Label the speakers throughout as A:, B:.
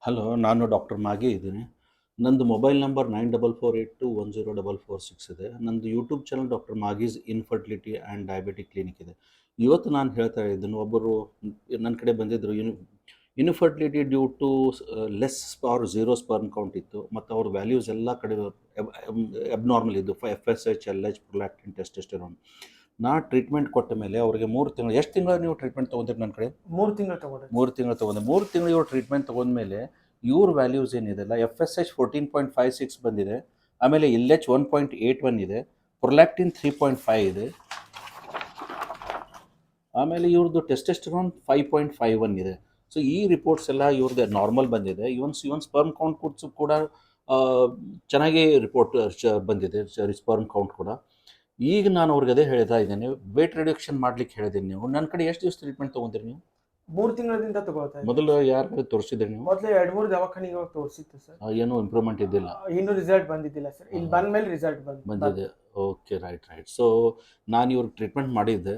A: Hello, ನಾನು doctor ಮಾಗಿ ಇದ್ದೀನಿ. ನಂದು ಮೊಬೈಲ್ ನಂಬರ್ 9448210446 ಇದೆ. ನಂದು YouTube channel doctor Magi's infertility and diabetic clinic ಇದೆ. ಇವತ್ತು ನಾನು ಹೇಳ್ತಾ ಇದ್ದೀನಿ, ಒಬ್ಬರು ನನ್ನ ಕಡೆ ಬಂದಿದ್ದರು. Infertility due to less or zero sperm count ಇತ್ತು, ಮತ್ತು ಅವ್ರ ವ್ಯಾಲ್ಯೂಸ್ ಎಲ್ಲ ಕಡೆ ಅಬ್ನಾರ್ಮಲ್ ಇದ್ದು, FSH, LH, ಪ್ರೊಲ್ಯಾಕ್ಟಿನ್, ಟೆಸ್ಟೆಸ್ಟೆರೋನ್. ನಾ ಟ್ರೀಟ್ಮೆಂಟ್ ಕೊಟ್ಟ ಮೇಲೆ ಅವ್ರಿಗೆ 3 ತಿಂಗಳು, ಎಷ್ಟು ತಿಂಗಳು ನೀವು ಟ್ರೀಟ್ಮೆಂಟ್ ತೊಗೊಂಡಿರಿ ನನ್ನ ಕಡೆ?
B: 3 ತಿಂಗಳು ತಗೊಂಡೆ.
A: 3 ತಿಂಗಳು ತೊಗೊಂಡೆ. 3 ತಿಂಗಳು ಇವ್ರು ಟ್ರೀಟ್ಮೆಂಟ್ ತೊಗೊಂಡ್ಮೇಲೆ ಇವ್ರ ವ್ಯಾಲ್ಯೂಸ್ ಏನಿದೆಲ್ಲ, FSH 14.56 ಬಂದಿದೆ, ಆಮೇಲೆ LH 1.81 ಇದೆ, ಪ್ರೊಲ್ಯಾಕ್ಟಿನ್ 3.5 ಇದೆ, ಆಮೇಲೆ ಇವ್ರದ್ದು ಟೆಸ್ಟೆಸ್ಟೆರೋನ್ 5.51 ಇದೆ. ಸೊ ಈ ರಿಪೋರ್ಟ್ಸ್ ಎಲ್ಲ ಇವ್ರದ್ದು ನಾರ್ಮಲ್ ಬಂದಿದೆ. ಇವನ್ ಸ್ಪರ್ಮ್ ಕೌಂಟ್ ಕೂಡ ಚೆನ್ನಾಗಿ ರಿಪೋರ್ಟ್ ಬಂದಿದೆ, ಸ್ಪರ್ಮ್ ಕೌಂಟ್ ಕೂಡ. ಈಗ ನಾನು ಅವ್ರಿಗೆ ಅದೇ ಹೇಳ್ತಾ ಇದ್ದೇನೆ, ವೇಟ್ ರಿಡಕ್ಷನ್ ಮಾಡ್ಲಿಕ್ಕೆ ಹೇಳಿದ್ದೀನಿ. ನೀವು ನನ್ನ ಕಡೆ ಎಷ್ಟು ದಿವಸ ಟ್ರೀಟ್ಮೆಂಟ್ ತೊಗೊಂತೀರಿ? ನೀವು
B: 3 ತಿಂಗಳಿಂದ ತಗೋತಾ ಇದ್ದೀನಿ.
A: ಮೊದಲು ಯಾರು ತೋರಿಸಿದ್ರಿ ನೀವು?
B: ಮೊದಲು 2-3 ದವಾಖಾನೆಗೆ ಹೋಗಿ ತೋರಿಸಿತ್ತು ಸರ್.
A: ಏನೂ ಇಂಪ್ರೂವ್ಮೆಂಟ್ ಇದ್ದಿಲ್ಲ?
B: ಇನ್ನೂ ರಿಸಲ್ಟ್ ಬಂದಿದ್ದಿಲ್ಲ ಸರ್. ಇಲ್ಲಿ ಬಂದ ಮೇಲೆ ರಿಸಲ್ಟ್
A: ಬಂದಿದೆ. Okay, right. ಸೊ ನಾನು ಇವ್ರಿಗೆ ಟ್ರೀಟ್ಮೆಂಟ್ ಮಾಡಿದ್ದೆ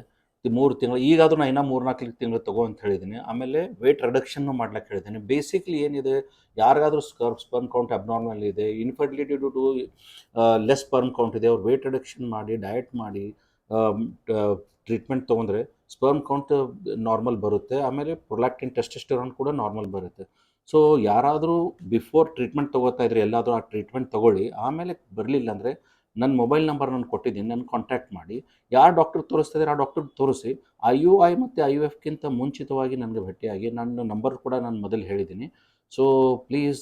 A: 3 ತಿಂಗಳು. ಈಗಾದರೂ ನಾನು ಇನ್ನೂ 3-4 ತಿಂಗಳು ತಗೋ ಅಂತ ಹೇಳಿದ್ದೀನಿ. ಆಮೇಲೆ ವೇಟ್ ರಿಡಕ್ಷನ್ನು ಮಾಡ್ಲಿಕ್ಕೆ ಹೇಳಿದ್ದೀನಿ. ಬೇಸಿಕ್ಲಿ ಏನಿದೆ, ಯಾರಿಗಾದ್ರೂ ಸ್ಪರ್ಮ್ ಕೌಂಟ್ ಅಬ್ನಾರ್ಮಲ್ ಇದೆ, infertility due to less sperm count ಇದೆ, ಅವ್ರು ವೇಟ್ ರಿಡಕ್ಷನ್ ಮಾಡಿ, ಡಯಟ್ ಮಾಡಿ ಟ್ರೀಟ್ಮೆಂಟ್ ತೊಗೊಂಡ್ರೆ ಸ್ಪರ್ಮ್ ಕೌಂಟ್ ನಾರ್ಮಲ್ ಬರುತ್ತೆ. ಆಮೇಲೆ ಪ್ರೊಲ್ಯಾಕ್ಟಿನ್, ಟೆಸ್ಟೆಸ್ಟೆರೋನ್ ಕೂಡ ನಾರ್ಮಲ್ ಬರುತ್ತೆ. ಸೊ ಯಾರಾದರೂ ಬಿಫೋರ್ ಟ್ರೀಟ್ಮೆಂಟ್ ತೊಗೋತಾ ಇದ್ರೆ ಎಲ್ಲಾದರೂ ಆ ಟ್ರೀಟ್ಮೆಂಟ್ ತೊಗೊಳ್ಳಿ. ಆಮೇಲೆ ಬರಲಿಲ್ಲ ಅಂದರೆ ನನ್ನ ಮೊಬೈಲ್ ನಂಬರ್ ನಾನು ಕೊಟ್ಟಿದ್ದೀನಿ, ನನ್ನ ಕಾಂಟ್ಯಾಕ್ಟ್ ಮಾಡಿ. ಯಾರು ಡಾಕ್ಟ್ರ್ ತೋರಿಸ್ತಿದ್ದಾರೆ ಆ ಡಾಕ್ಟ್ರಿಗೆ ತೋರಿಸಿ. IUI ಮತ್ತು IVFಕ್ಕಿಂತ ಮುಂಚಿತವಾಗಿ ನನಗೆ ಭೇಟಿಯಾಗಿ. ನನ್ನ ನಂಬರ್ ಕೂಡ ನಾನು ಮೊದಲು ಹೇಳಿದ್ದೀನಿ. ಸೊ ಪ್ಲೀಸ್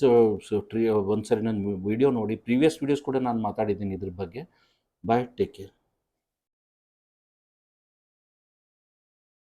A: ಒಂದ್ಸರಿ ನನ್ನ ವಿಡಿಯೋ ನೋಡಿ. ಪ್ರೀವಿಯಸ್ ವೀಡಿಯೋಸ್ ಕೂಡ ನಾನು ಮಾತಾಡಿದ್ದೀನಿ ಇದ್ರ ಬಗ್ಗೆ. ಬಾಯ್, ಟೇಕ್ ಕೇರ್.